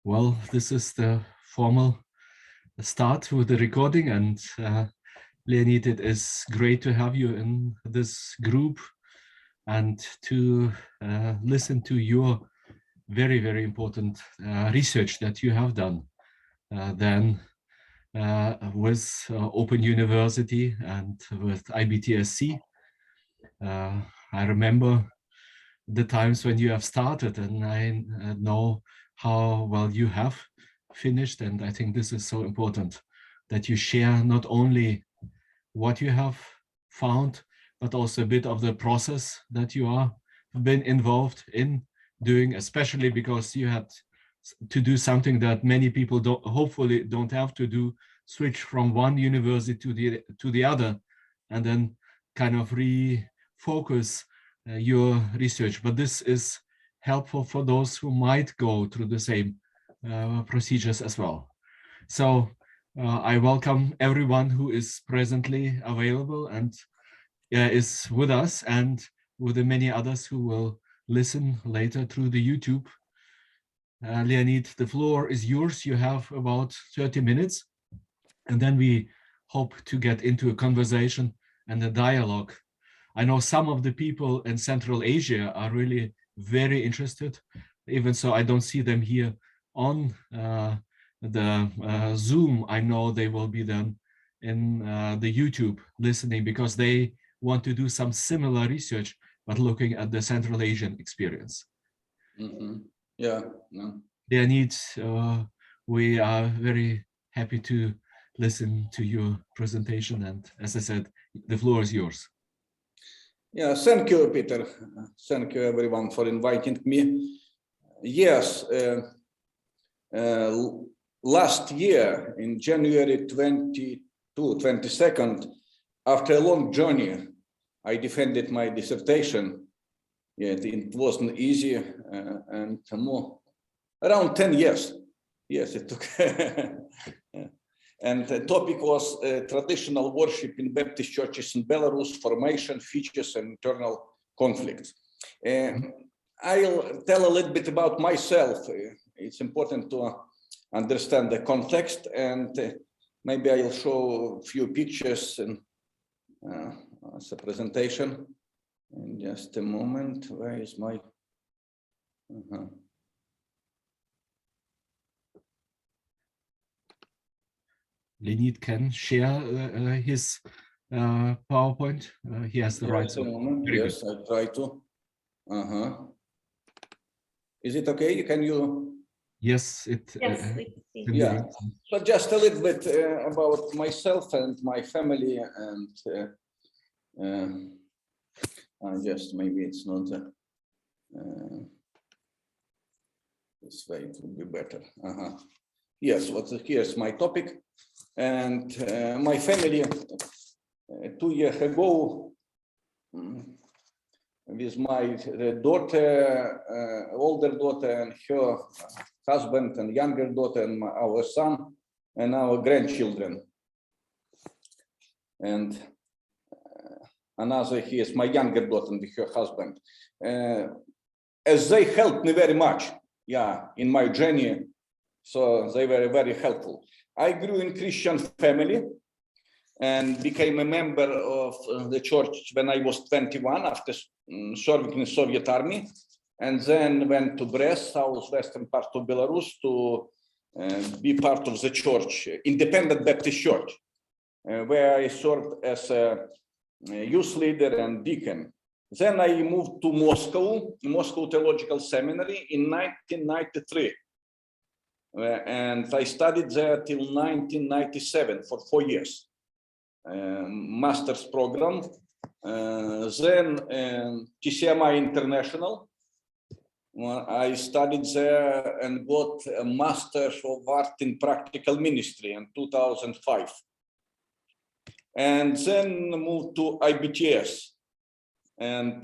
Well, this is the formal start with the recording, and Leonid, it is great to have you in this group and to listen to your very, very important research that you have done with Open University and with IBTSC. I remember the times when you have started, and I know how well you have finished, and I think this is so important that you share not only what you have found, but also a bit of the process that you are been involved in doing, especially because you had to do something that many people hopefully don't have to do, switch from one university to the other, and then kind of refocus your research. But this is helpful for those who might go through the same procedures as well. So I welcome everyone who is presently available and is with us, and with the many others who will listen later through the YouTube. Leonid, the floor is yours. You have about 30 minutes, and then we hope to get into a conversation and a dialogue. I know some of the people in Central Asia are really very interested. Even so, I don't see them here on the Zoom. I know they will be then in the YouTube listening, because they want to do some similar research, but looking at the Central Asian experience. Mm-hmm. Yeah. No. Leonid, we are very happy to listen to your presentation. And as I said, the floor is yours. Yeah, thank you, Peter. Thank you, everyone, for inviting me. Yes, last year, in January 22nd, after a long journey, I defended my dissertation. Yeah, it wasn't easy, and more, around 10 years. Yes, it took. And the topic was traditional worship in Baptist churches in Belarus, formation, features, and internal conflicts. I'll tell a little bit about myself. It's important to understand the context, and maybe I'll show a few pictures and, as a presentation. In just a moment, where is my... Leonid can share his PowerPoint. He has the right. Yes, I try to. Is it okay? Can you? Yes, yes, yeah. So just a little bit about myself and my family, and just maybe it's not this way. It would be better. Yes, here's my topic. And my family, 2 years ago, with my daughter, older daughter, and her husband, and younger daughter, and our son, and our grandchildren. And another, he is my younger daughter and her husband. As they helped me very much, yeah, in my journey, so they were very helpful. I grew in Christian family and became a member of the church when I was 21 after serving in the Soviet army, and then went to Brest, southwestern part of Belarus, to be part of the church, Independent Baptist Church, where I served as a youth leader and deacon. Then I moved to Moscow Theological Seminary in 1993. And I studied there till 1997 for 4 years, master's program. Then TCMI International, I studied there and got a Master's of Art in Practical Ministry in 2005. And then moved to IBTS and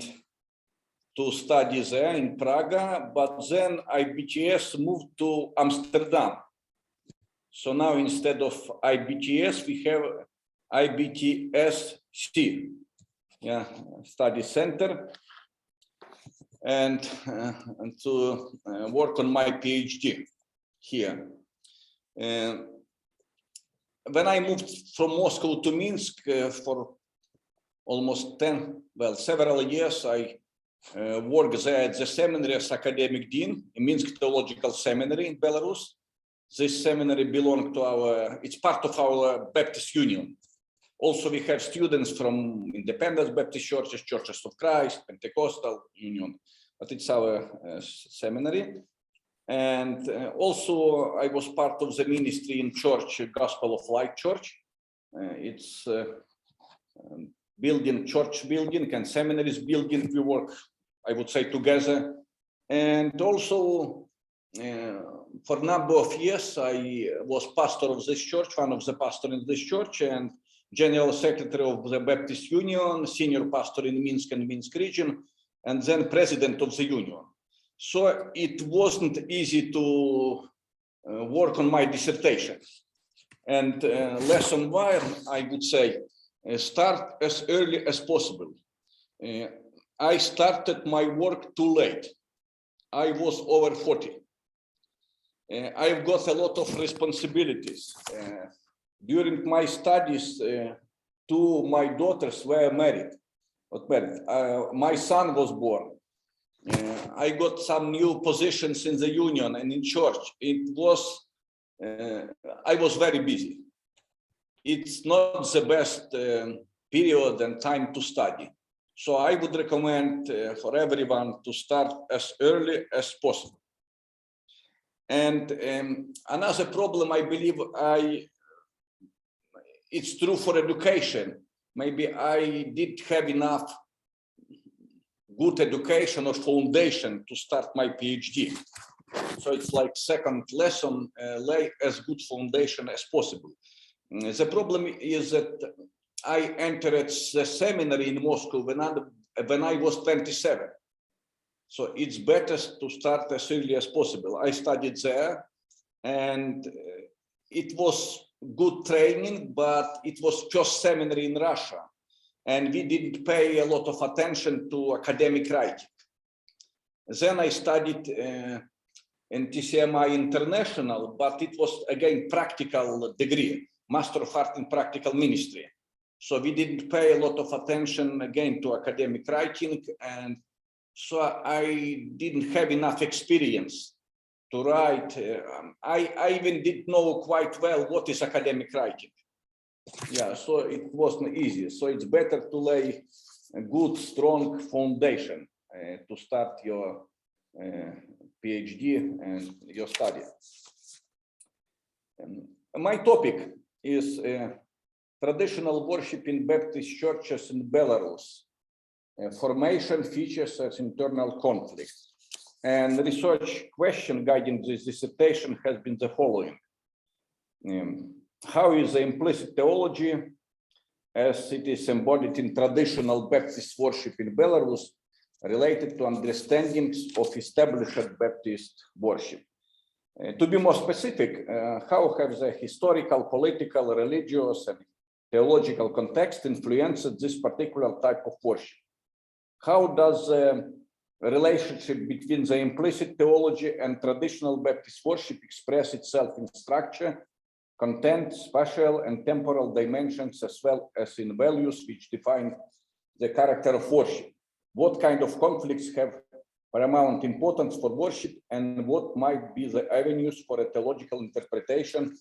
to study there in Prague, but then IBTS moved to Amsterdam. So now instead of IBTS, we have IBTSC, yeah, study center, and to work on my PhD. here. When I moved from Moscow to Minsk for almost several years, I worked there at the seminary as academic dean in Minsk Theological Seminary in Belarus. This seminary belonged to it's part of our Baptist Union. Also, we have students from independent Baptist churches, Churches of Christ, Pentecostal Union, but it's our seminary. And also, I was part of the ministry in church, Gospel of Light Church. It's building, church building and seminaries building. We work, I would say, together. And also, for a number of years, I was pastor of this church, one of the pastors in this church, and general secretary of the Baptist Union, senior pastor in Minsk and Minsk region, and then president of the union. So it wasn't easy to work on my dissertation. And lesson one, I would say, start as early as possible. I started my work too late. I was over 40. I've got a lot of responsibilities. During my studies, two of my daughters were married. My son was born. I got some new positions in the union and in church. I was very busy. It's not the best period and time to study. So I would recommend for everyone to start as early as possible. And another problem, I believe, it's true for education. Maybe I didn't have enough good education or foundation to start my PhD. So it's like second lesson, lay as good foundation as possible. The problem is that I entered the seminary in Moscow when I was 27. So it's better to start as early as possible. I studied there, and it was good training, but it was first seminary in Russia, and we didn't pay a lot of attention to academic writing. Then I studied in TCMI International, but it was again practical degree, Master of Art in Practical Ministry. So we didn't pay a lot of attention again to academic writing, and so I didn't have enough experience to write. I even didn't know quite well what is academic writing. Yeah, so it wasn't easy. So it's better to lay a good, strong foundation to start your PhD and your study. My topic is traditional worship in Baptist churches in Belarus. Formation, features, and internal conflict. And the research question guiding this dissertation has been the following. How is the implicit theology, as it is embodied in traditional Baptist worship in Belarus, related to understandings of established Baptist worship? To be more specific, how have the historical, political, religious, and theological context influenced this particular type of worship? How does the relationship between the implicit theology and traditional Baptist worship express itself in structure, content, spatial and temporal dimensions, as well as in values which define the character of worship? What kind of conflicts have paramount importance for worship, and what might be the avenues for a theological interpretation,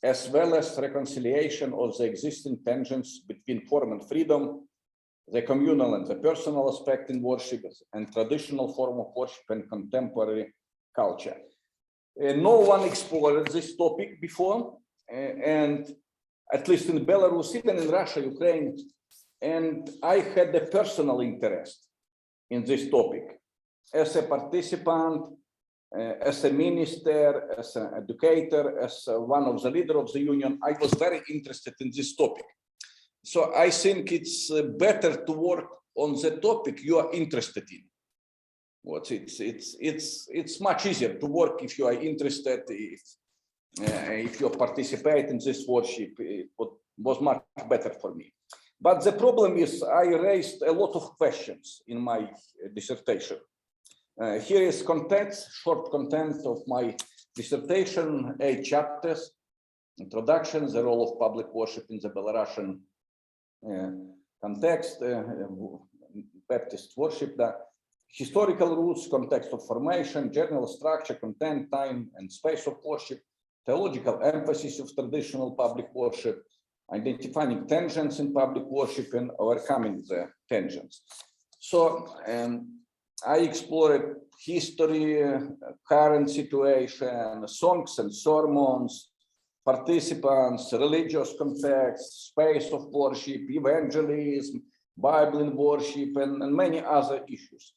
as well as reconciliation of the existing tensions between form and freedom, the communal and the personal aspect in worship, and traditional form of worship and contemporary culture? No one explored this topic before, and at least in Belarus, even in Russia, Ukraine, and I had a personal interest in this topic. As a participant, as a minister, as an educator, as one of the leaders of the union, I was very interested in this topic. So I think it's better to work on the topic you are interested in. It's much easier to work if you are interested, if you participate in this worship. It was much better for me. But the problem is I raised a lot of questions in my dissertation. Here is short content of my dissertation, 8 chapters, introduction, the role of public worship in the Belarusian context, Baptist worship, the historical roots, context of formation, general structure, content, time, and space of worship, theological emphasis of traditional public worship, identifying tensions in public worship and overcoming the tensions. So I explored history, current situation, songs and sermons, participants, religious context, space of worship, evangelism, Bible in worship, and many other issues.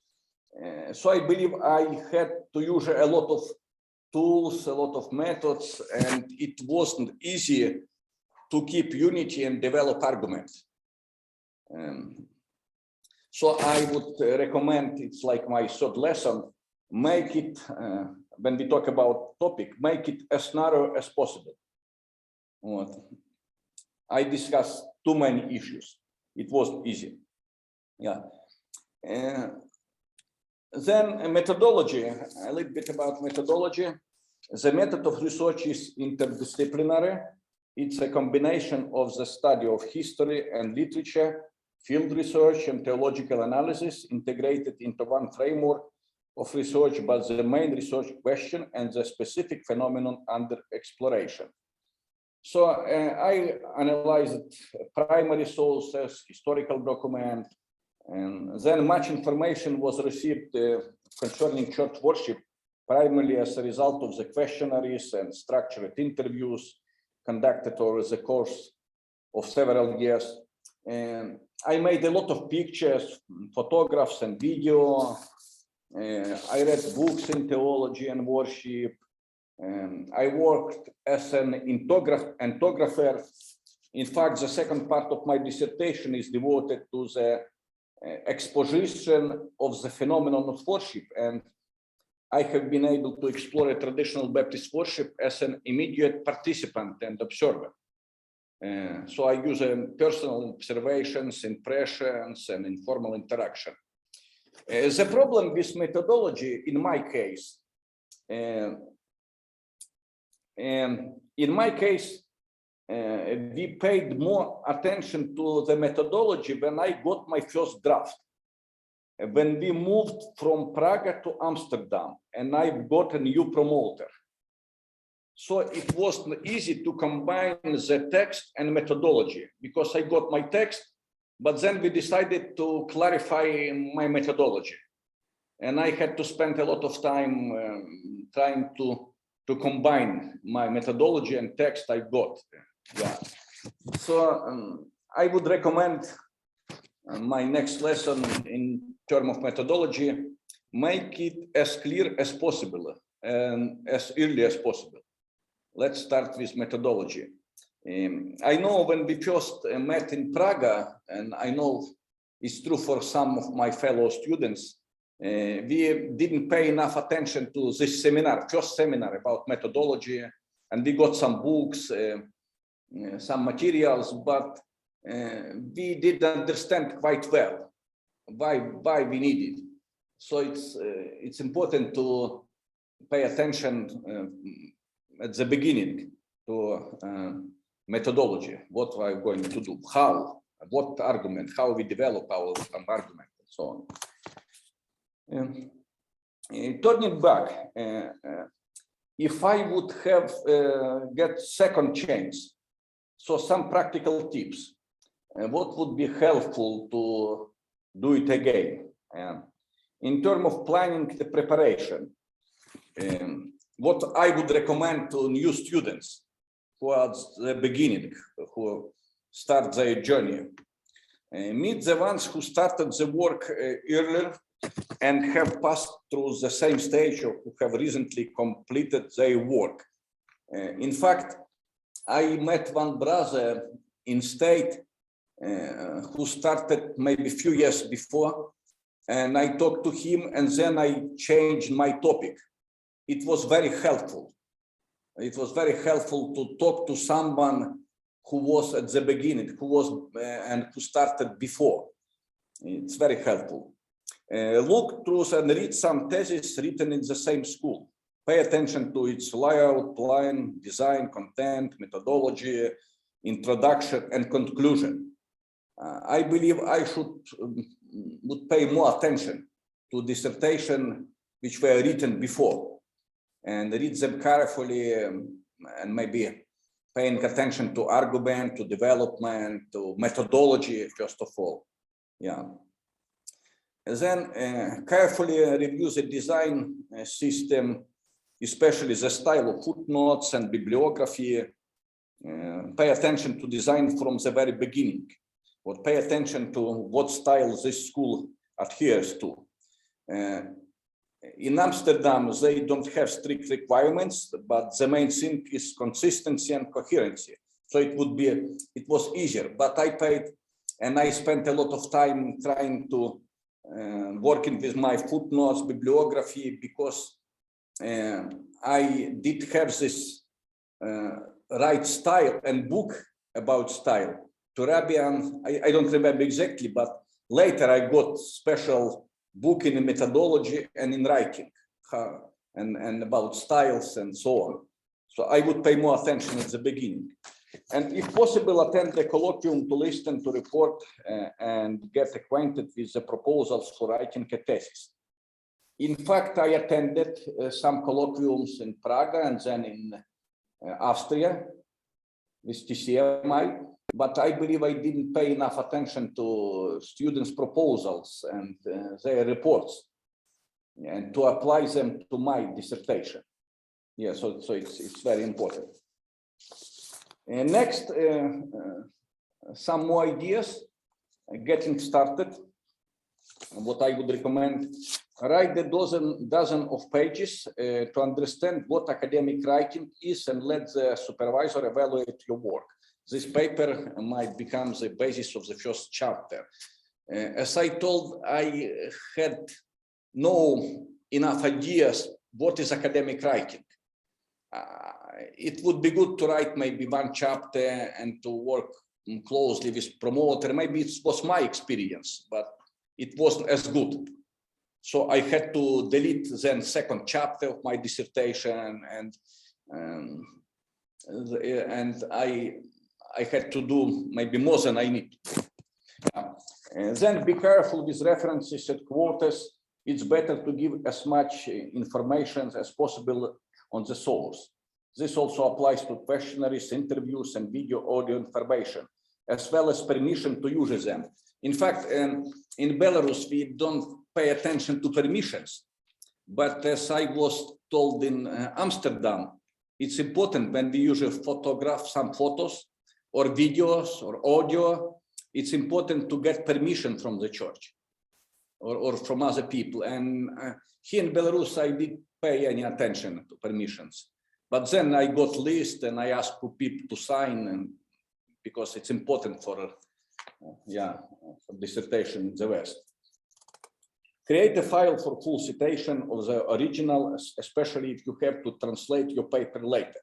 So I believe I had to use a lot of tools, a lot of methods, and it wasn't easy to keep unity and develop arguments. So I would recommend, it's like my third lesson, make it, when we talk about topic, make it as narrow as possible. I discussed too many issues. It wasn't easy. Yeah. Then methodology, a little bit about methodology. The method of research is interdisciplinary. It's a combination of the study of history and literature, field research and theological analysis integrated into one framework of research, but the main research question and the specific phenomenon under exploration. So I analyzed primary sources, historical document, and then much information was received concerning church worship, primarily as a result of the questionnaires and structured interviews conducted over the course of several years. And I made a lot of pictures, photographs, and video. I read books in theology and worship. I worked as an ethnographer. In fact, the second part of my dissertation is devoted to the exposition of the phenomenon of worship. And I have been able to explore a traditional Baptist worship as an immediate participant and observer. So I use personal observations, impressions, and informal interaction. The problem with methodology, in my case, we paid more attention to the methodology when I got my first draft. When we moved from Prague to Amsterdam, and I got a new promoter. So it wasn't easy to combine the text and methodology because I got my text, but then we decided to clarify my methodology. And I had to spend a lot of time trying to combine my methodology and text I got. Yeah. So I would recommend my next lesson in terms of methodology, make it as clear as possible and as early as possible. Let's start with methodology. I know when we first met in Prague, and I know it's true for some of my fellow students, we didn't pay enough attention to this seminar, first seminar about methodology, and we got some books, some materials, but we didn't understand quite well why we need it. So it's important to pay attention at the beginning to methodology, what we're going to do, how, what argument, how we develop our argument, and so on. Turning back, if I would have get second chance, so some practical tips, what would be helpful to do it again? In terms of planning the preparation, what I would recommend to new students who are at the beginning, who start their journey, meet the ones who started the work earlier and have passed through the same stage or who have recently completed their work. In fact, I met one brother in state who started maybe a few years before, and I talked to him and then I changed my topic. It was very helpful. It was very helpful to talk to someone who was at the beginning, who was and who started before. It's very helpful. Look through and read some theses written in the same school. pay attention to its layout, plan, design, content, methodology, introduction, and conclusion. I believe I would pay more attention to dissertation which were written before and read them carefully and maybe paying attention to argument, to development, to methodology, first of all. Yeah. And then carefully review the design system, especially the style of footnotes and bibliography. Pay attention to design from the very beginning, or pay attention to what style this school adheres to. In Amsterdam, they don't have strict requirements, but the main thing is consistency and coherency. So it was easier, but I spent a lot of time trying to working with my footnotes, bibliography, because I did have this right style and book about style. To Arabian, I don't remember exactly, but later I got special book in methodology and in writing and about styles and so on. So I would pay more attention at the beginning. And if possible, attend the colloquium to listen to report and get acquainted with the proposals for writing a thesis. In fact, I attended some colloquiums in Prague and then in Austria with TCMI, but I believe I didn't pay enough attention to students' proposals and their reports and to apply them to my dissertation. Yeah, so it's very important. Next, some more ideas, getting started. What I would recommend, write a dozen of pages to understand what academic writing is and let the supervisor evaluate your work. This paper might become the basis of the first chapter. As I told, I had no enough ideas what is academic writing. It would be good to write maybe one chapter and to work closely with promoter. Maybe it was my experience, but it wasn't as good. So I had to delete then second chapter of my dissertation, and I had to do maybe more than I need. Then be careful with references and quotes. It's better to give as much information as possible on the source. This also applies to questionnaires, interviews, and video audio information, as well as permission to use them. In fact, in Belarus, we don't pay attention to permissions. But as I was told in Amsterdam, it's important when we use a photograph, some photos or videos or audio, it's important to get permission from the church or from other people. And here in Belarus, I didn't pay any attention to permissions. But then I got list and I asked for people to sign, and because it's important for dissertation in the West. Create a file for full citation of the original, especially if you have to translate your paper later.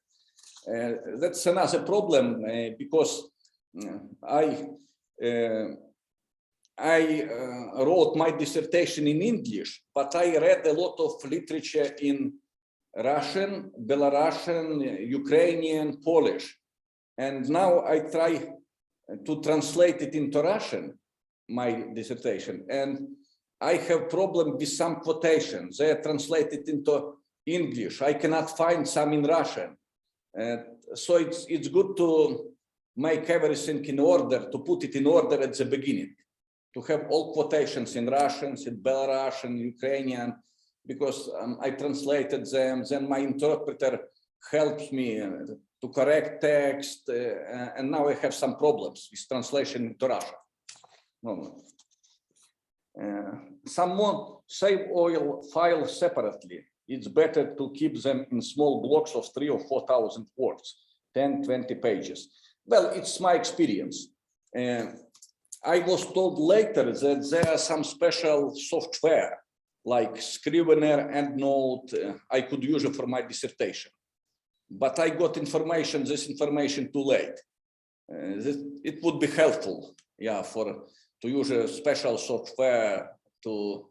That's another problem because I wrote my dissertation in English, but I read a lot of literature in Russian, Belarusian, Ukrainian, Polish. And now I try to translate it into Russian, my dissertation. And I have problem with some quotations. They are translated into English. I cannot find some in Russian. So it's good to make everything in order, to put it in order at the beginning, to have all quotations in Russian, in Belarusian, Ukrainian, because I translated them, then my interpreter helps me to correct text, and now I have some problems with translation into Russian. Some more save oil files separately. It's better to keep them in small blocks of 3,000 or 4,000 words, 10, 20 pages. Well, it's my experience. I was told later that there are some special software like Scrivener, EndNote, I could use it for my dissertation. But I got this information too late. It would be helpful, to use a special software to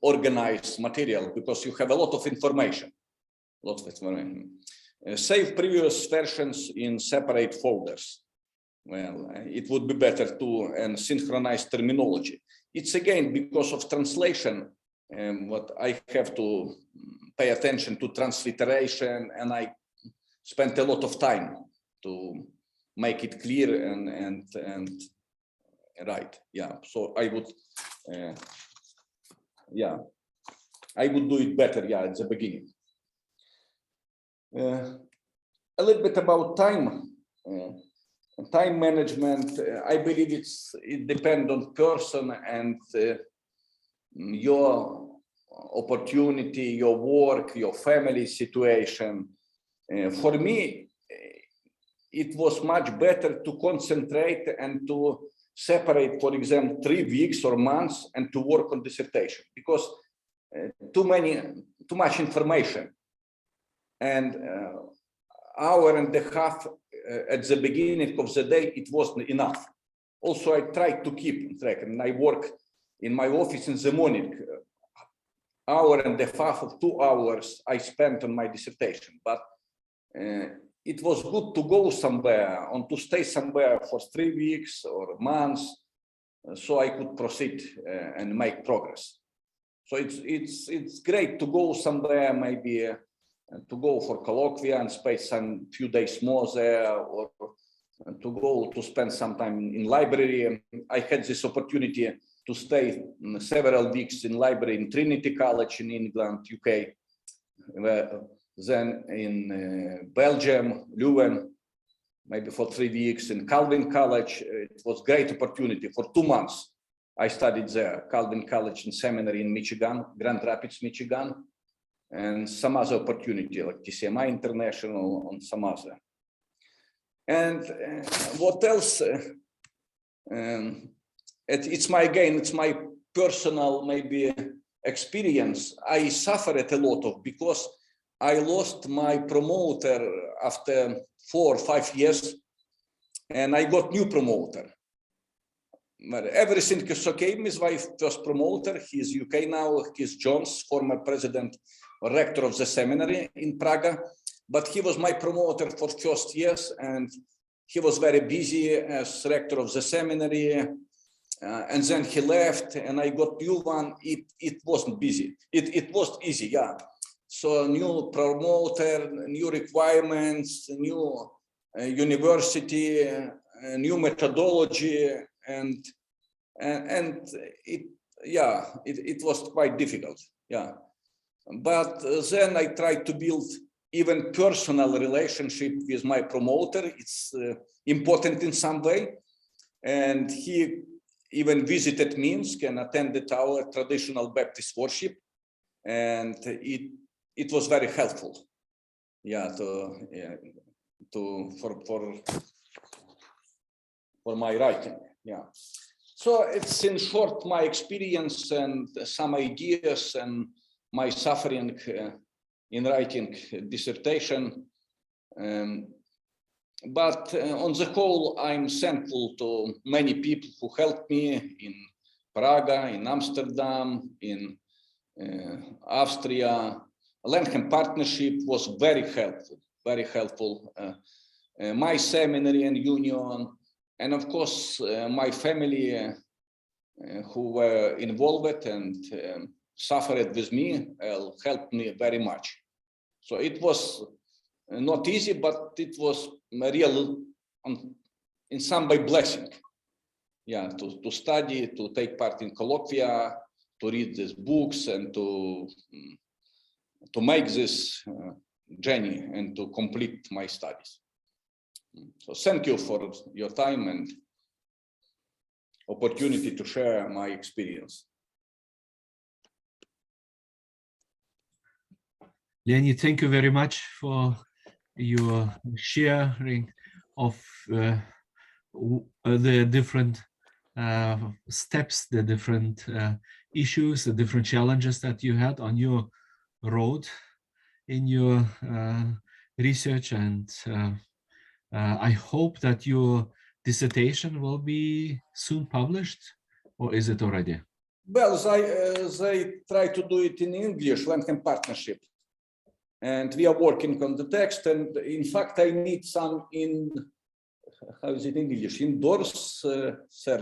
organize material, because you have a lot of information. lots of information. Save previous versions in separate folders. Well, it would be better to and synchronize terminology. It's again because of translation, what I have to pay attention to transliteration, and I spent a lot of time to make it clear and right. Yeah. So I would, I would do it better. Yeah, at the beginning. A little bit about time. Time management, I believe it depends on person and your opportunity, your work, your family situation. For me, it was much better to concentrate and to separate, for example, 3 weeks or months and to work on dissertation, because too much information, and hour and a half at the beginning of the day, it wasn't enough. Also, I tried to keep track, and I work in my office in the morning. Hour and a half of 2 hours I spent on my dissertation, but it was good to go somewhere and to stay somewhere for 3 weeks or months, so I could proceed and make progress. So it's great to go somewhere, maybe to go for colloquia and spend some few days more there, or to go to spend some time in library. I had this opportunity to stay several weeks in library in Trinity College in England, UK, then in Belgium, Leuven, maybe for 3 weeks in Calvin College. It was great opportunity. For 2 months, I studied there, Calvin College and Seminary in Michigan, Grand Rapids, Michigan, and some other opportunity like TCMI International and some other. And what else? It's my personal maybe experience. I suffered a lot of, because I lost my promoter after 4 or 5 years, and I got new promoter. Everything is okay. My first promoter, he's UK now. He's John's, former president or rector of the seminary in Prague, but he was my promoter for first years, and he was very busy as rector of the seminary. And then he left, and I got new one. It wasn't busy. It was easy, yeah. So new promoter, new requirements, new university, new methodology, and it was quite difficult, yeah. But then I tried to build even personal relationship with my promoter. It's important in some way, and he even visited Minsk and attended our traditional Baptist worship, and it was very helpful, yeah, for my writing, yeah. So it's in short my experience and some ideas and my suffering in writing dissertation. But on the whole, I'm thankful to many people who helped me in Prague, in Amsterdam, in Austria. Lenhem Partnership was very helpful. My seminary and union, and of course my family who were involved and suffered with me, helped me very much. So it was not easy, but it was a real, in some way, blessing. Yeah, to study, to take part in colloquia, to read these books, and to make this journey and to complete my studies. So thank you for your time and opportunity to share my experience. Leonid, thank you very much for your sharing of the different steps, the different issues, the different challenges that you had on your road in your research, and I hope that your dissertation will be soon published, or is it already? Well, they try to do it in English, Lenhem Partnership. and we are working on the text. And in fact, I need some how is it in English? Endorsement,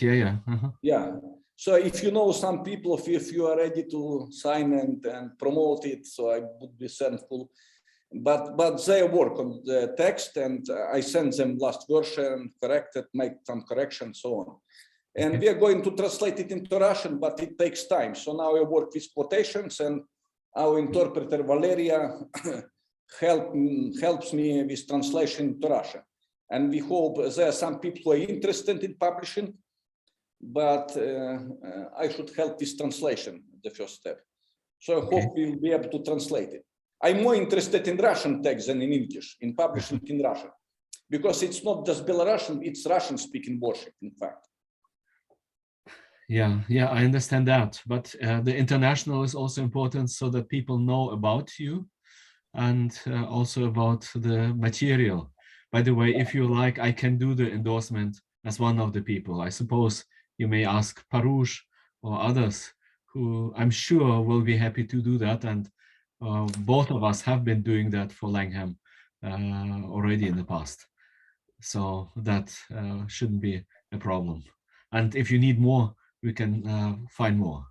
yeah. Yeah. So if you know some people, if you are ready to sign and promote it, so I would be thankful. But they work on the text, and I sent them last version, corrected, make some corrections, so on. And we are going to translate it into Russian, but it takes time. So now I work with quotations, and our interpreter Valeria helps me with translation into Russian. And we hope there are some people who are interested in publishing, but I should help with translation, the first step. So I hope we'll be able to translate it. I'm more interested in Russian text than in English, in publishing in Russian, because it's not just Belarusian, it's Russian-speaking worship, in fact. Yeah, I understand that. But the international is also important so that people know about you and also about the material. By the way, if you like, I can do the endorsement as one of the people. I suppose you may ask Parush or others who I'm sure will be happy to do that. And both of us have been doing that for Langham already in the past. So that shouldn't be a problem. And if you need more, we can find more.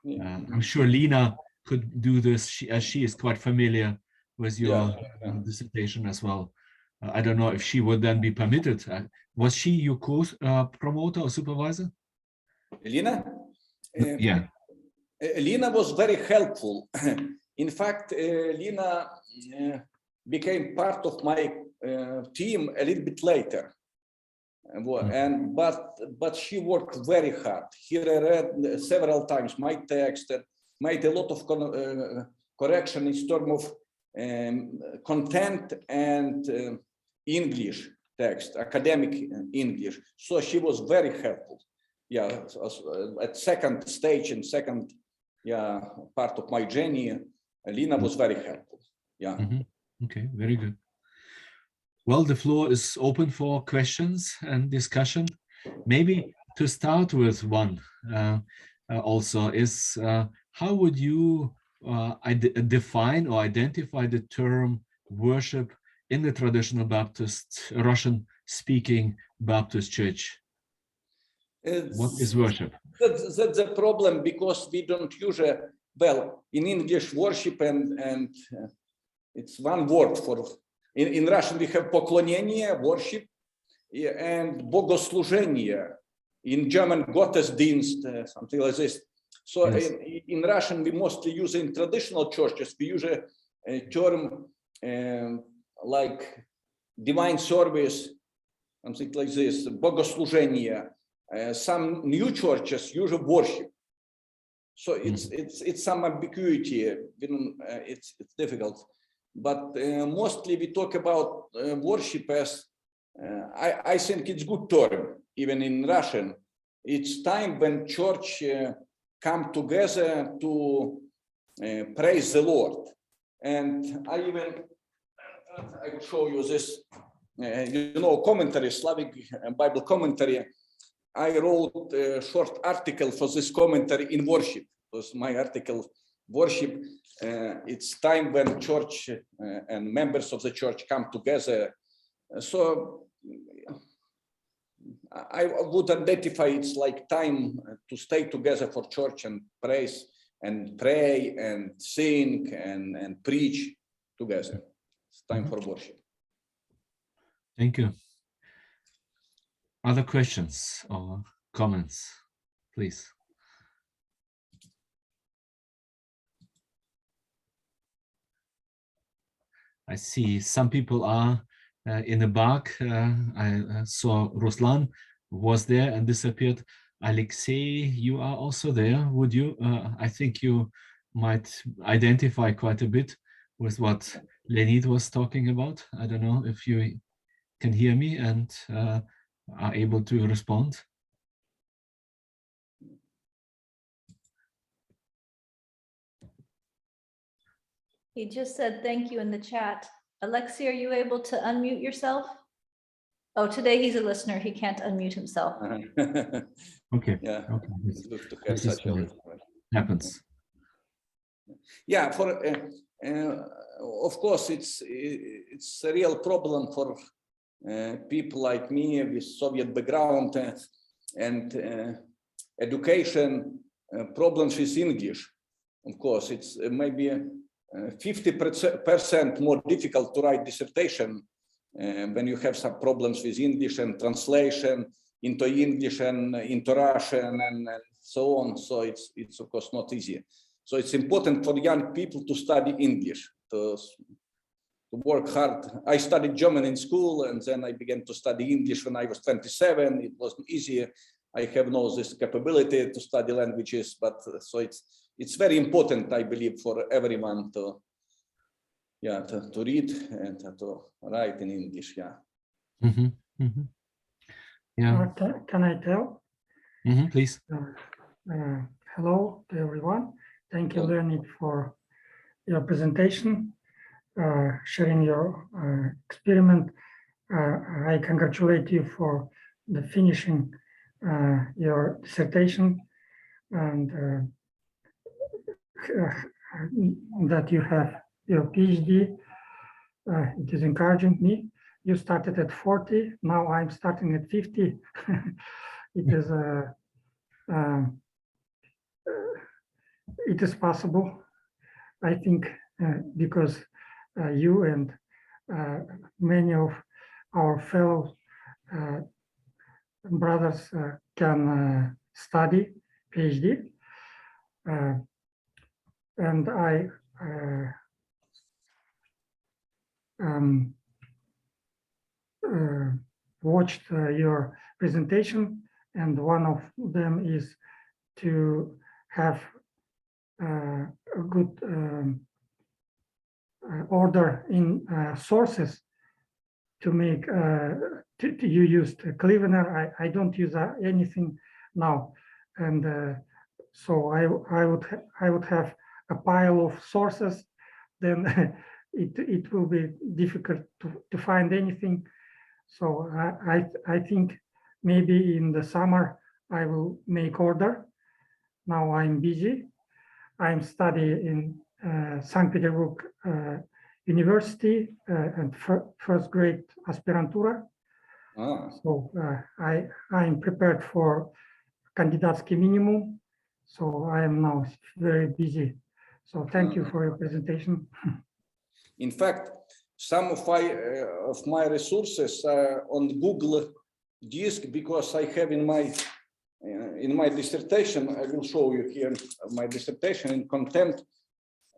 I'm sure Lena could do this, as she is quite familiar with your dissertation as well. I don't know if she would then be permitted. Was she your co-promoter or supervisor? Lena? Yeah. Lena was very helpful. In fact, Lena became part of my team a little bit later. But she worked very hard. Here I read several times my text, made a lot of correction in terms of content and English text, academic English. So she was very helpful. Yeah, at second stage and second part of my journey, Lena was very helpful. Yeah. Okay, very good. Well, the floor is open for questions and discussion. Maybe to start with one also is how would you define or identify the term worship in the traditional Baptist, Russian-speaking Baptist church? What is worship? That's the problem, because we don't use in English worship and it's one word for. In Russian, we have поклонение, worship, and bogослужение. In German, Gottesdienst, something like this. So yes. In Russian, we mostly use in traditional churches, we use a term like divine service, something like this, bogослужение. Some new churches use worship. So it's some ambiguity. It's difficult. But mostly we talk about worship as, I think it's good term, even in Russian. It's time when church come together to praise the Lord. And I will show you this, commentary, Slavic Bible commentary. I wrote a short article for this commentary in worship. It was my article, worship. It's time when church and members of the church come together. So I would identify it's like time to stay together for church and praise and pray and sing and preach together. It's time for worship. Thank you. Other questions or comments, please? I see some people are in the back. I saw Ruslan was there and disappeared. Alexei, you are also there. Would you? I think you might identify quite a bit with what Leonid was talking about. I don't know if you can hear me and are able to respond. He just said thank you in the chat. Alexei, are you able to unmute yourself? Oh, today he's a listener. He can't unmute himself. Okay. Yeah. Okay. It's good to have such a happens. Yeah, Of course, it's a real problem for people like me with Soviet background and education problems with English. Of course, it's maybe 50% more difficult to write dissertation when you have some problems with English and translation into English and into Russian and so on. So it's of course not easy. So it's important for young people to study English, to work hard. I studied German in school, and then I began to study English when I was 27. It wasn't easy. I have no this capability to study languages, but so it's very important, I believe, for everyone to read and to write in English. Yeah. Mm-hmm. Mm-hmm. Yeah. Can I tell? Mm-hmm, please. Hello to everyone. Thank you, Leonid, for your presentation, sharing your experiment. I congratulate you for the finishing your dissertation and that you have your PhD. It is encouraging me. You started at 40, now I'm starting at 50. It is possible, I think, because you and many of our fellow brothers can study PhD. And I watched your presentation, and one of them is to have a good order in sources to make. You used Clevener. I don't use anything now, and so I would have a pile of sources. Then it will be difficult to find anything. So I think maybe in the summer I will make order. Now I'm busy. I'm studying in St. Petersburg University and first grade aspirantura. So I'm prepared for candidatsky minimum. So I am now very busy. So thank you for your presentation. In fact, some of my resources are on Google Disk, because I have in my dissertation, I will show you here my dissertation in content.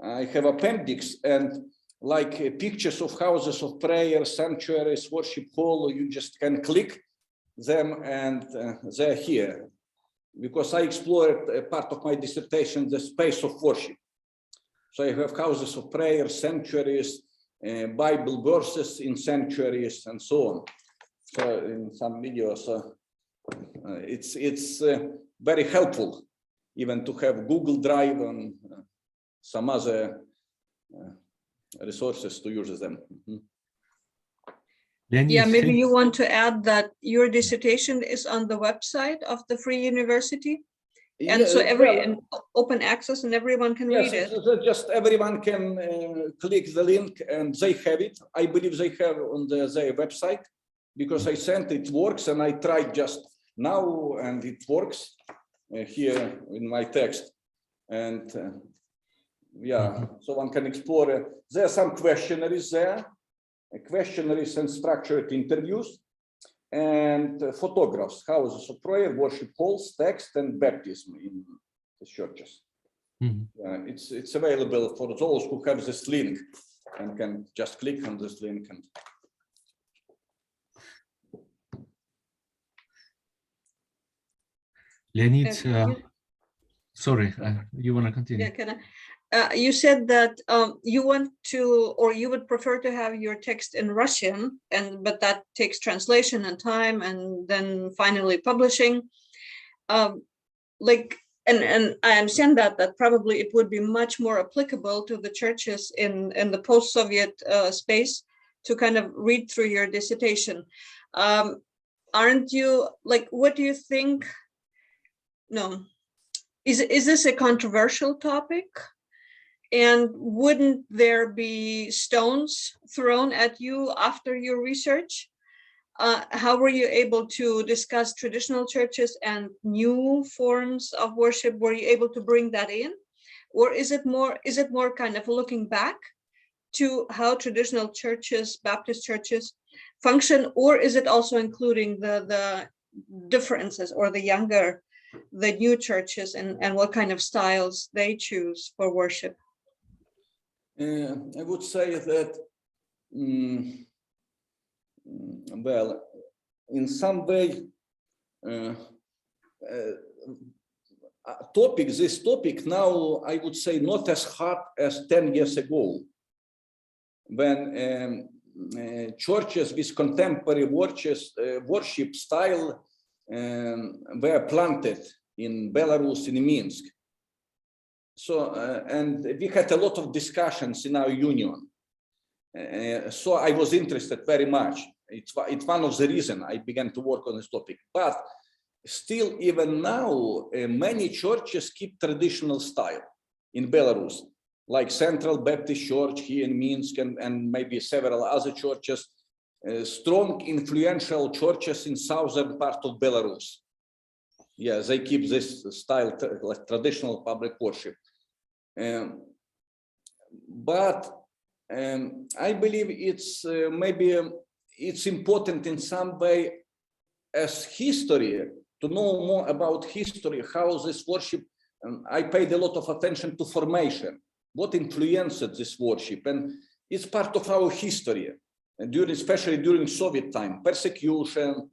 I have appendix and like pictures of houses of prayer, sanctuaries, worship hall. You just can click them and they're here, because I explored a part of my dissertation, the space of worship. So I have houses of prayer, sanctuaries, Bible verses in sanctuaries, and so on. So in some videos, it's very helpful even to have Google Drive and some other resources to use them. Yeah, maybe you want to add that your dissertation is on the website of the Free University, and so and open access, and everyone can read it. Just everyone can click the link and they have it. I believe they have on their website, because I sent it works, and I tried just now and it works here in my text. And so one can explore. There are some questionnaires there, questionnaires and structured interviews, and photographs, houses of prayer, worship halls, text, and baptism in the churches. It's available for those who have this link and can just click on this link. And Leonid, sorry, you want to continue? Yeah, can I? You said that you want to, or you would prefer to have your text in Russian, but that takes translation and time, and then finally publishing. And I understand that probably it would be much more applicable to the churches in the post-Soviet space to kind of read through your dissertation. Aren't you, like, what do you think? No, is this a controversial topic And wouldn't there be stones thrown at you after your research? How were you able to discuss traditional churches and new forms of worship? Were you able to bring that in? Or is it more kind of looking back to how traditional churches, Baptist churches, function? Or is it also including the differences, or the new churches, and what kind of styles they choose for worship? I would say that, well, in some way, this topic now, I would say, not as hot as 10 years ago, when churches with contemporary worship style were planted in Belarus, in Minsk. So, and we had a lot of discussions in our union. So I was interested very much. It's one of the reasons I began to work on this topic. But still, even now, many churches keep traditional style in Belarus, like Central Baptist Church here in Minsk, and maybe several other churches, strong, influential churches in southern part of Belarus. Yeah, they keep this style, like traditional public worship. But I believe it's maybe it's important in some way as history, to know more about history, how this worship, I paid a lot of attention to formation, what influenced this worship, and it's part of our history, especially during Soviet time, persecution,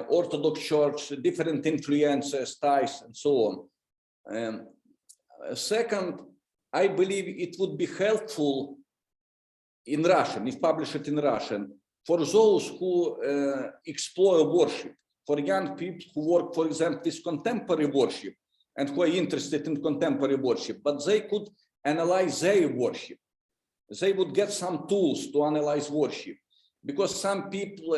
Orthodox Church, different influences, ties, and so on. Second, I believe it would be helpful in Russian, if published in Russian, for those who explore worship, for young people who work, for example, with contemporary worship and who are interested in contemporary worship, but they could analyze their worship. They would get some tools to analyze worship, because some people,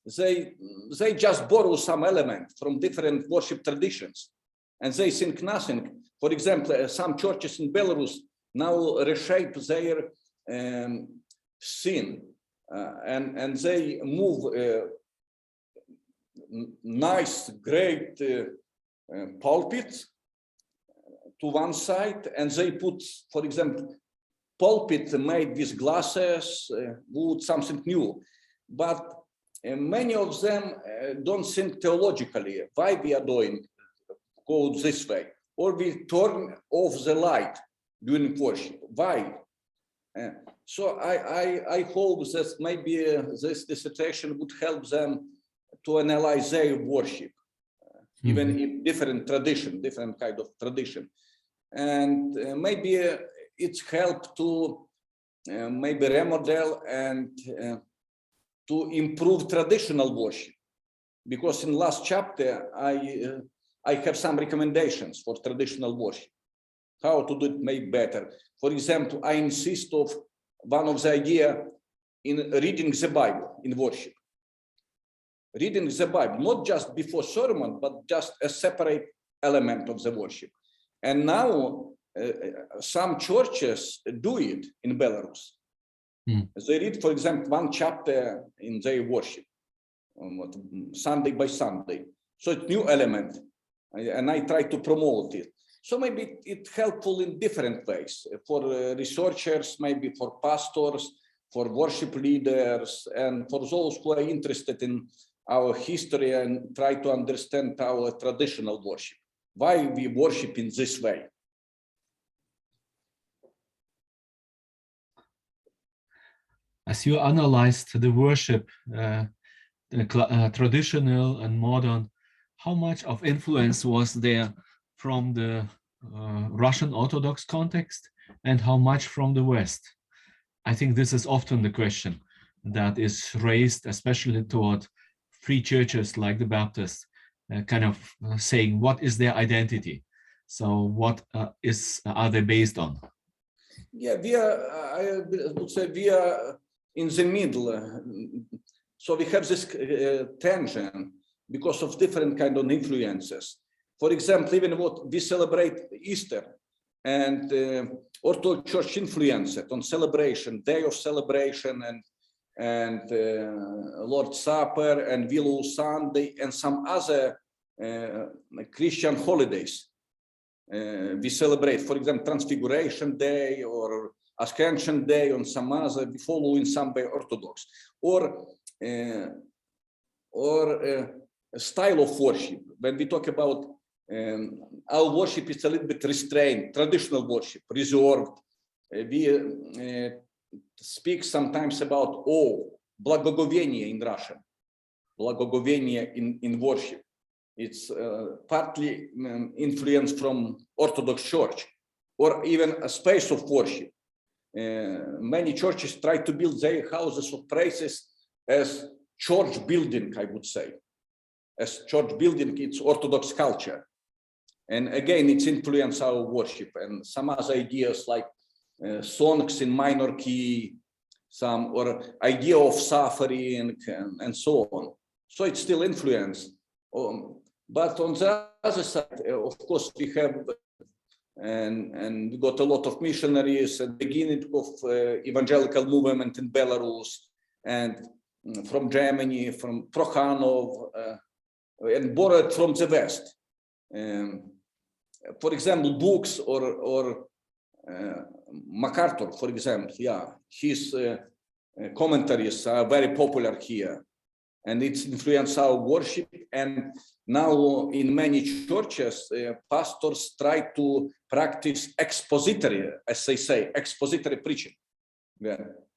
they just borrow some element from different worship traditions and they think nothing. For example, some churches in Belarus now reshape their scene and they move nice, great pulpits to one side, and they put, for example, pulpit made with glasses, wood, something new. But many of them don't think theologically why we are go this way, or we turn off the light during worship. Why? So I hope that maybe this dissertation would help them to analyze their worship, even in different tradition, different kind of tradition. And maybe it's helped to maybe remodel and to improve traditional worship. Because in last chapter, I have some recommendations for traditional worship, how to do it maybe better. For example, I insist of one of the idea in reading the Bible in worship. Reading the Bible, not just before sermon, but just a separate element of the worship. And now some churches do it in Belarus. They read, for example, one chapter in their worship, Sunday by Sunday. So it's new element, and I try to promote it. So maybe it's helpful in different ways for researchers, maybe for pastors, for worship leaders, and for those who are interested in our history and try to understand our traditional worship, why we worship in this way. As you analyzed the worship, traditional and modern, how much of influence was there from the Russian Orthodox context and how much from the West? I think this is often the question that is raised, especially toward free churches like the Baptists, kind of saying, what is their identity? So what are they based on? Yeah, I would say we are in the middle. So we have this tension because of different kind of influences. For example, even what we celebrate Easter, and Orthodox Church influenced it on celebration, day of celebration, and Lord's Supper and Willow Sunday and some other Christian holidays. We celebrate, for example, Transfiguration Day or Ascension Day on some other, following some by Orthodox, or style of worship. When we talk about our worship, is a little bit restrained, traditional worship, reserved. We speak sometimes about blagogovenie in Russian, blagogovenie in worship. It's partly influenced from Orthodox Church, or even a space of worship. Many churches try to build their houses of praises as church building, I would say. As church building, it's Orthodox culture. And again, it's influenced our worship, and some other ideas like songs in minor key, some or idea of suffering and so on. So it's still influenced. But on the other side, of course, we have and we got a lot of missionaries at the beginning of evangelical movement in Belarus and from Germany, from Prokhanov, and borrowed from the West. For example, books or MacArthur, for example, his commentaries are very popular here, and it's influenced our worship. And now in many churches, pastors try to practice expository, as they say, expository preaching.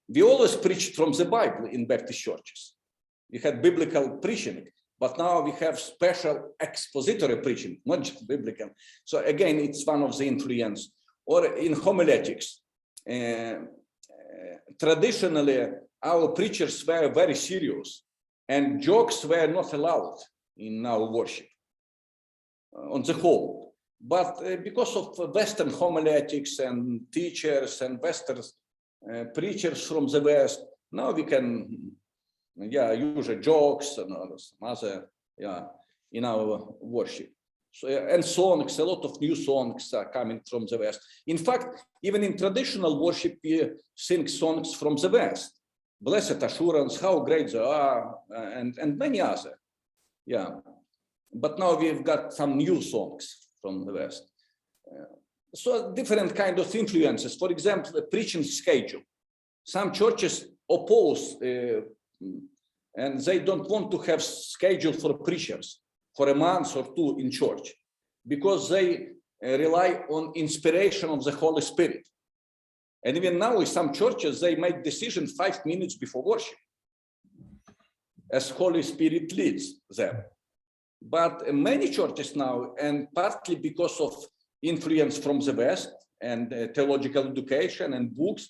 We always preached from the Bible in Baptist churches. We had biblical preaching, but now we have special expository preaching, not just biblical. So again, it's one of the influence. Or in homiletics, traditionally, our preachers were very serious, and jokes were not allowed in our worship on the whole. But because of Western homiletics and teachers and Western preachers from the West, now we can use jokes and some other in our worship. So, and songs, a lot of new songs are coming from the West. In fact, even in traditional worship, we sing songs from the West. Blessed Assurance, How Great They Are, and many other. But now we've got some new songs from the West. So different kind of influences. For example, the preaching schedule. Some churches oppose and they don't want to have schedule for preachers for a month or two in church, because they rely on inspiration of the Holy Spirit. And even now in some churches, they make decisions 5 minutes before worship, as Holy Spirit leads them. But many churches now, and partly because of influence from the West and theological education and books,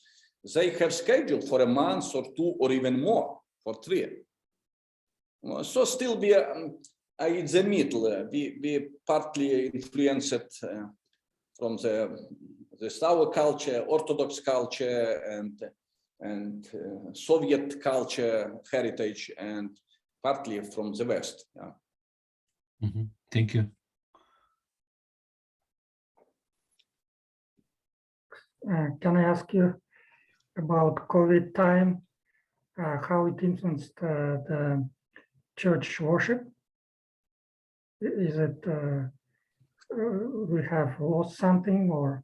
they have scheduled for a month or two or even more, for 3. So still we are in the middle. We partly influenced from the our culture, Orthodox culture, and Soviet culture heritage, and partly from the West. Thank you. Can I ask you about COVID time, how it influenced the church worship? Is it we have lost something, or?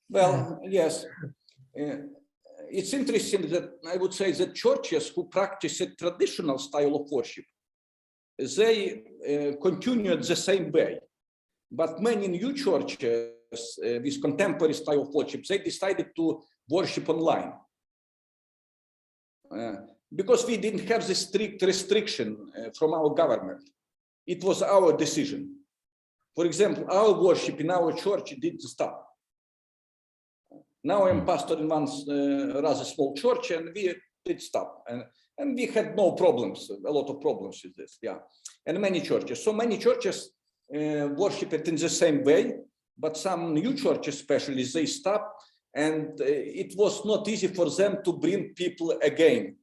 Well, yes. It's interesting that I would say that churches who practice a traditional style of worship, they continued the same way. But many new churches with contemporary style of worship, they decided to worship online. Because we didn't have the strict restriction from our government. It was our decision. For example, our worship in our church didn't stop. Now I'm pastor in one rather small church, and we did stop. And we had no problems, a lot of problems with this, and many churches. So many churches worship it in the same way, but some new churches especially, they stopped, and it was not easy for them to bring people again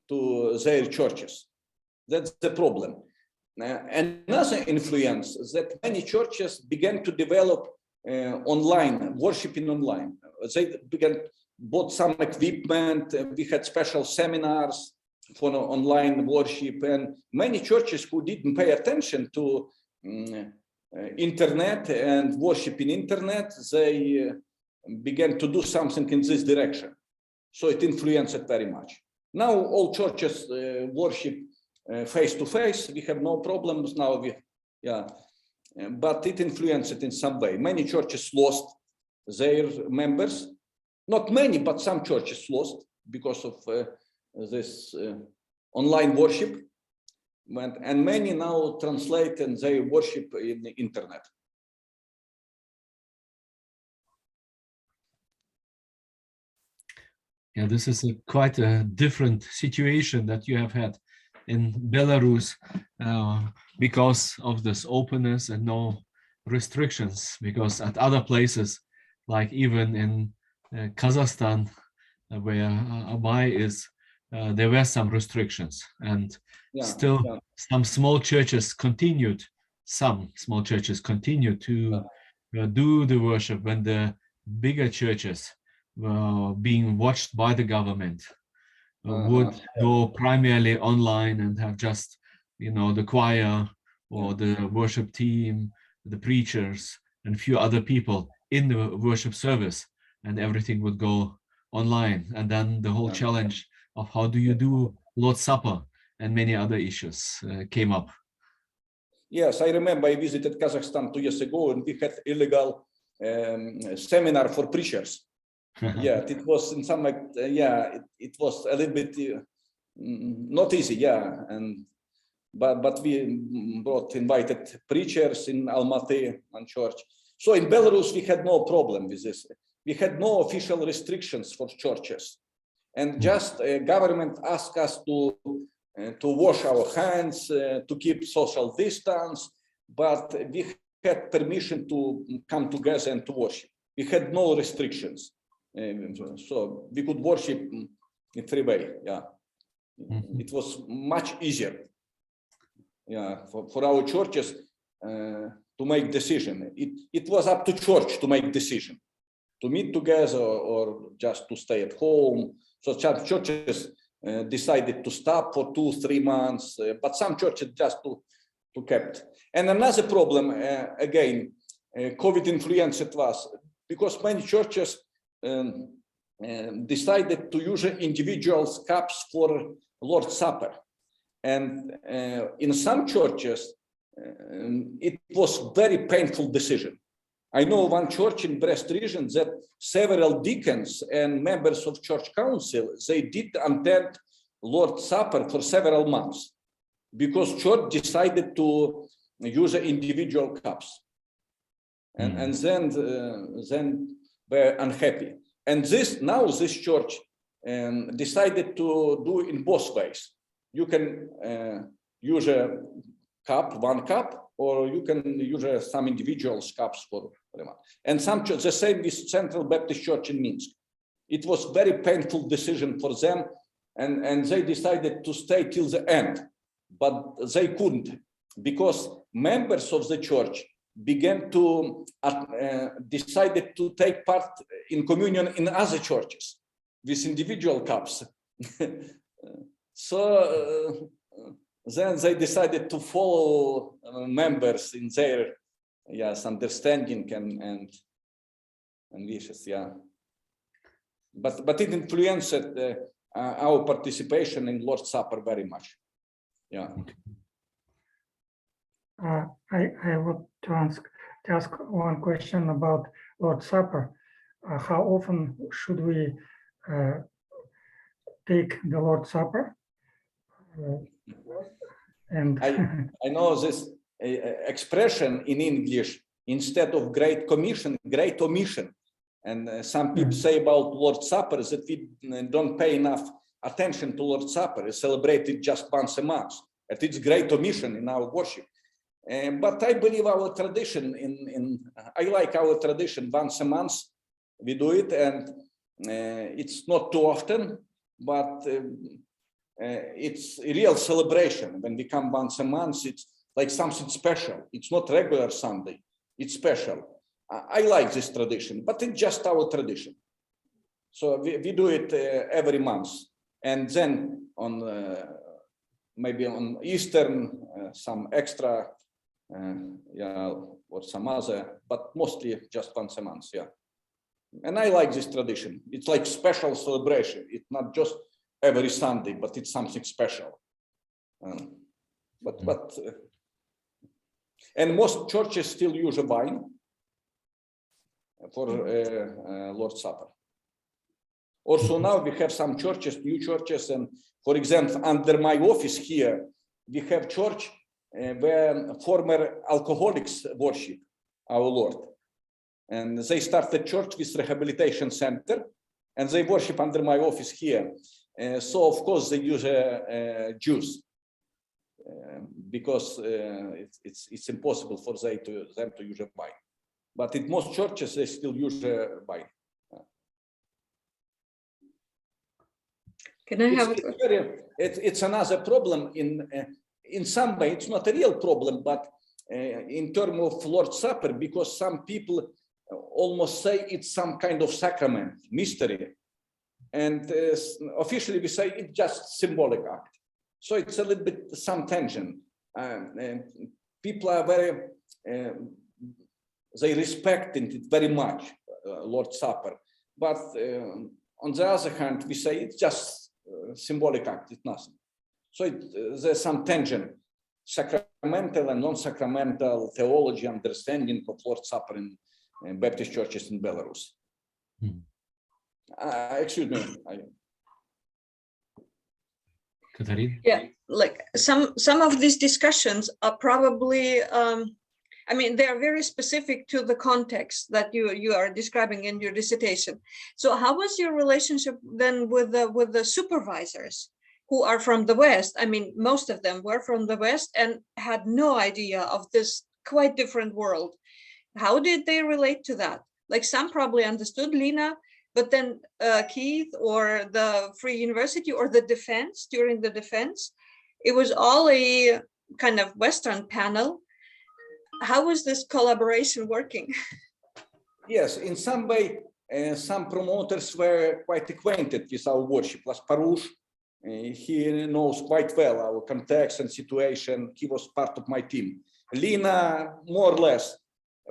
to their churches. That's the problem. Another influence is that many churches began to develop online, worshiping online. They bought some equipment. We had special seminars for online worship, and many churches who didn't pay attention to internet and worship in internet, they began to do something in this direction. So it influenced it very much. Now all churches worship face to face. We have no problems now. But it influenced it in some way. Many churches lost their members. Not many, but some churches lost because of this online worship. And many now translate and they worship in the internet. Yeah, this is quite a different situation that you have had in Belarus because of this openness and no restrictions. Because at other places, like even in Kazakhstan, where Abay is, there were some restrictions, and some small churches continued. Some small churches continued to do the worship when the bigger churches were being watched by the government. Would go primarily online and have just, the choir or the worship team, the preachers, and a few other people in the worship service, and everything would go online. And then the whole challenge of how do you do Lord's Supper and many other issues came up. Yes, I remember I visited Kazakhstan 2 years ago, and we had illegal seminar for preachers. Yeah, it was in some it was a little bit not easy, but we brought invited preachers in Almaty and church. So in Belarus we had no problem with this. We had no official restrictions for churches, and just government asked us to wash our hands, to keep social distance, but we had permission to come together and to worship. We had no restrictions. So we could worship in three ways. It was much easier for our churches to make decision. It was up to church to make decision, to meet together or just to stay at home. So churches decided to stop for 2-3 months, but some churches just to kept. And another problem, again, COVID influenced us, because many churches decided to use individuals' cups for Lord's Supper. And in some churches, it was very painful decision. I know one church in Brest region that several deacons and members of church council, they did attend Lord's Supper for several months because church decided to use individual cups. And then were unhappy. And this church decided to do in both ways. You can use a cup, one cup, or you can use some individuals cups for everyone. And some church, the same with Central Baptist Church in Minsk. It was very painful decision for them, and they decided to stay till the end, but they couldn't, because members of the church began to decided to take part in communion in other churches with individual cups. So then they decided to follow members in their understanding and wishes. But it influenced our participation in Lord's Supper very much. I want to ask one question about Lord's Supper. How often should we take the Lord's Supper? And I know this expression in English, instead of Great Commission, Great Omission. And some people say about Lord's Supper that we don't pay enough attention to Lord's Supper. It's celebrated just once a month. And it's Great Omission in our worship. But I believe our tradition, I like our tradition once a month. We do it, and it's not too often, but it's a real celebration. When we come once a month, like something special. It's not regular Sunday, it's special. I like this tradition, but it's just our tradition. So we do it every month. And then on maybe on Eastern, some extra, yeah, or some other, but mostly just once a month, yeah. And I like this tradition. It's like special celebration. It's not just every Sunday, but it's something special. And most churches still use a wine for Lord's Supper. Also now we have some churches, new churches, and for example, under my office here, we have church where former alcoholics worship our Lord. And they started church with rehabilitation center, and they worship under my office here. So of course they use juice because it's impossible for them to use a wine. But in most churches they still use wine. Can I have it's another problem in some way. It's not a real problem, but in terms of Lord's Supper, because some people almost say it's some kind of sacrament, mystery. And officially we say it's just symbolic act. So it's a little bit some tension. People are very, they respect it very much, Lord's Supper. But on the other hand, we say it's just symbolic act, it's nothing. So there's some tension, sacramental and non-sacramental theology, understanding of Lord's Supper in Baptist churches in Belarus. Excuse me. Katarina? Yeah, like some of these discussions are probably, I mean, they are very specific to the context that you are describing in your dissertation. So how was your relationship then with the supervisors who are from the West? I mean, most of them were from the West and had no idea of this quite different world. How did they relate to that? Like some probably understood Lina, but then Keith or the Free University or the defense, during the defense, it was all a kind of Western panel. How was this collaboration working? Yes, in some way, some promoters were quite acquainted with our worship. Las Parush, he knows quite well our context and situation. He was part of my team. Lina, more or less.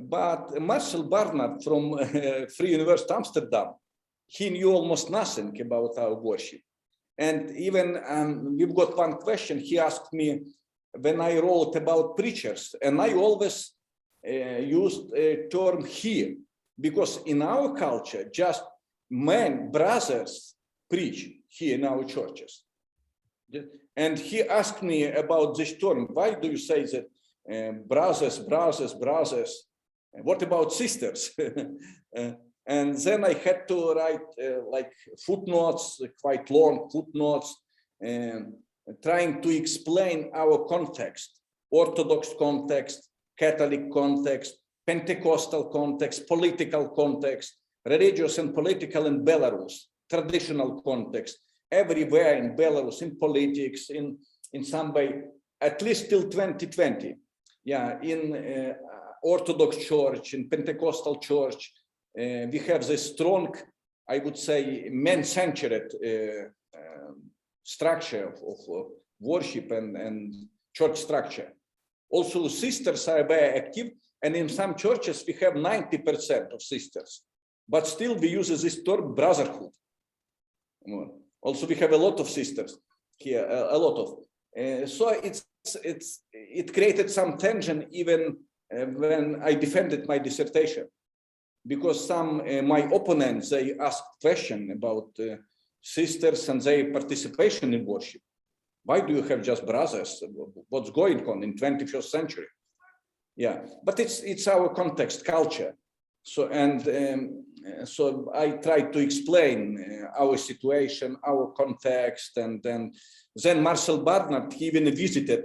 But Marcel Barnard from Free University Amsterdam, he knew almost nothing about our worship. And even we've got one question he asked me when I wrote about preachers, and I always used a term he, because in our culture, just men, brothers preach here in our churches. And he asked me about this term. Why do you say that brothers, brothers, brothers? What about sisters? And then I had to write like footnotes, quite long footnotes, trying to explain our context, Orthodox context, Catholic context, Pentecostal context, political context, religious and political in Belarus, traditional context, everywhere in Belarus, in politics, in some way, at least till 2020. Yeah, in Orthodox Church, in Pentecostal Church, we have this strong, I would say, man-centered structure of worship and church structure. Also, sisters are very active, and in some churches we have 90% of sisters, but still we use this term brotherhood. Also, we have a lot of sisters here, a lot of. So it created some tension even when I defended my dissertation, because some my opponents, they asked questions about sisters and their participation in worship. Why do you have just brothers? What's going on in 21st century? Yeah, but it's our context, culture. So so I tried to explain our situation, our context, and then Marcel Barnard even visited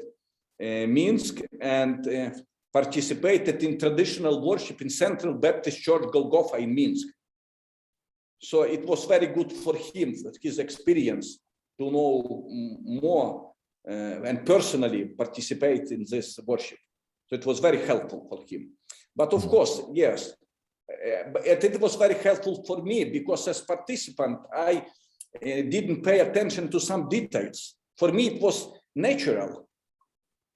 Minsk and participated in traditional worship in Central Baptist Church Golgotha in Minsk. So it was very good for him, his experience, to know more and personally participate in this worship. So it was very helpful for him. But of course, yes, but it was very helpful for me because as participant, I didn't pay attention to some details. For me, it was natural,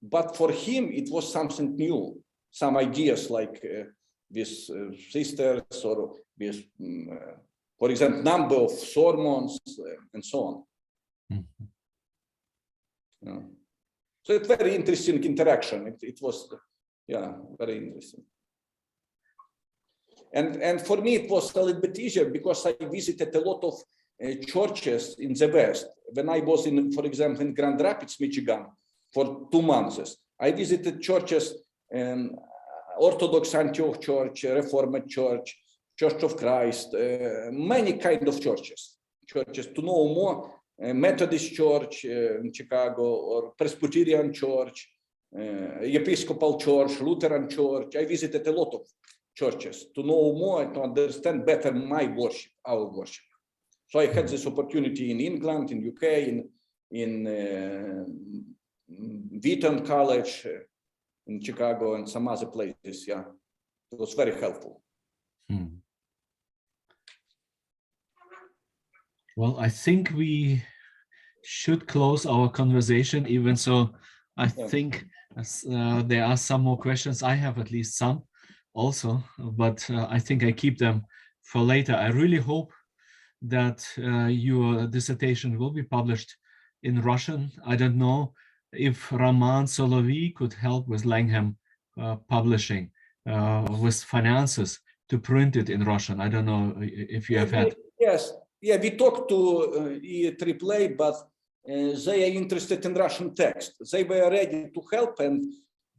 but for him, it was something new. Some ideas like with sisters or with, for example, number of sermons and so on. Mm-hmm. Yeah. So it's very interesting interaction. It was, yeah, very interesting. And for me, it was a little bit easier because I visited a lot of churches in the West. When I was in, for example, in Grand Rapids, Michigan, for 2 months, I visited churches, Orthodox Antioch Church, Reformed Church, Church of Christ, many kind of churches to know more. Methodist Church in Chicago, or Presbyterian Church, Episcopal Church, Lutheran Church. I visited a lot of churches to know more and to understand better my worship, our worship. So I had this opportunity in England, in UK, in Wheaton College, in Chicago, and some other places. Yeah, it was very helpful. Well, I think we should close our conversation, even so. I think there are some more questions. I have at least some also, but I think I keep them for later. I really hope that your dissertation will be published in Russian. I don't know if Roman Solovey could help with Langham publishing, with finances to print it in Russian. I don't know if you have had. Yes, yeah, we talked to EAAA, but they are interested in Russian text. They were ready to help,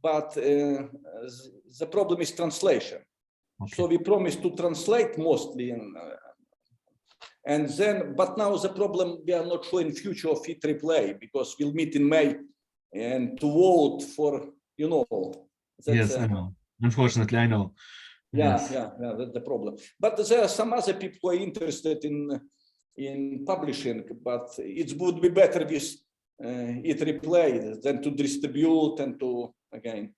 but the problem is translation. Okay. So we promised to translate mostly, and then, but now the problem, we are not sure in future of EAAA because we'll meet in May and to vote for, you know. Yes, I know. Unfortunately, I know. Yeah, yes. yeah, that's the problem. But there are some other people who are interested in publishing, but it would be better with EAAA than to distribute and to, again.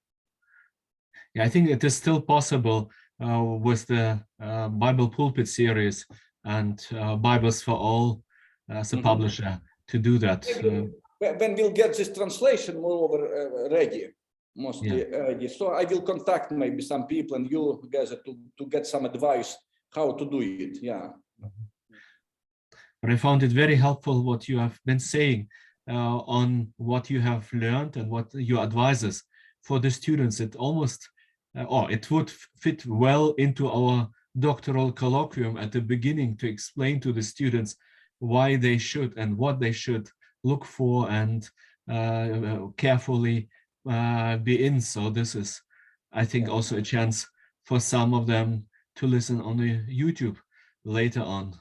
Yeah, I think it is still possible with the Bible Pulpit series and Bibles for All as a publisher to do that. When we'll get this translation moreover ready, mostly ready. So I will contact maybe some people and you guys to get some advice how to do it. Yeah. But I found it very helpful what you have been saying on what you have learned and what your advices for the students. It almost, it would fit well into our doctoral colloquium at the beginning to explain to the students why they should and what they should look for and carefully be in. So this is, I think, also a chance for some of them to listen on the YouTube later on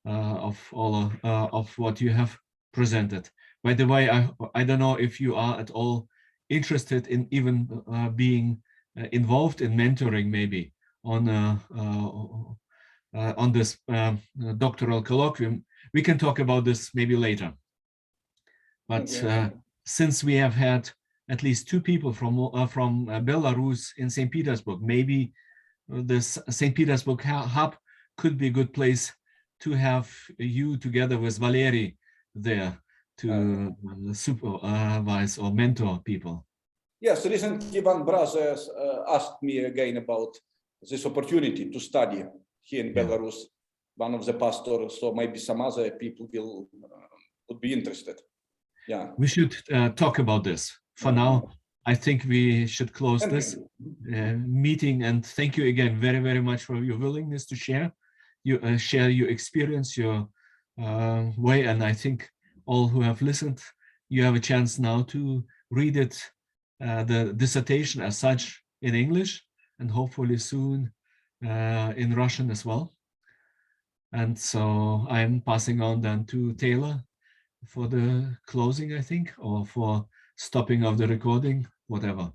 of all of what you have presented. By the way, I don't know if you are at all interested in even being involved in mentoring, maybe on this doctoral colloquium. We can talk about this maybe later. But since we have had at least 2 people from Belarus in St. Petersburg, maybe this St. Petersburg hub could be a good place to have you together with Valery there to supervise or mentor people. Yes, recently one brother asked me again about this opportunity to study here in Belarus, one of the pastors, so maybe some other people would be interested. Yeah. We should talk about this. For now, I think we should close this meeting, and thank you again very, very much for your willingness to share your experience, your way, and I think all who have listened, you have a chance now to read it, the dissertation as such in English, and hopefully soon in Russian as well. And so I'm passing on then to Taylor for the closing, I think, or for stopping of the recording, whatever.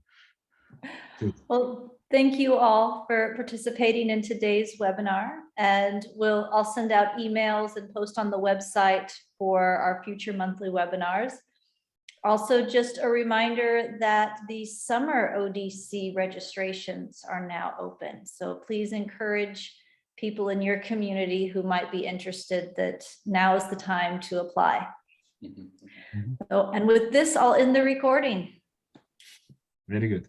Well, thank you all for participating in today's webinar, and I'll send out emails and post on the website for our future monthly webinars. Also, just a reminder that the summer ODC registrations are now open. So please encourage people in your community who might be interested that now is the time to apply. Mhm. So, and with this, I'll end the recording. Very good.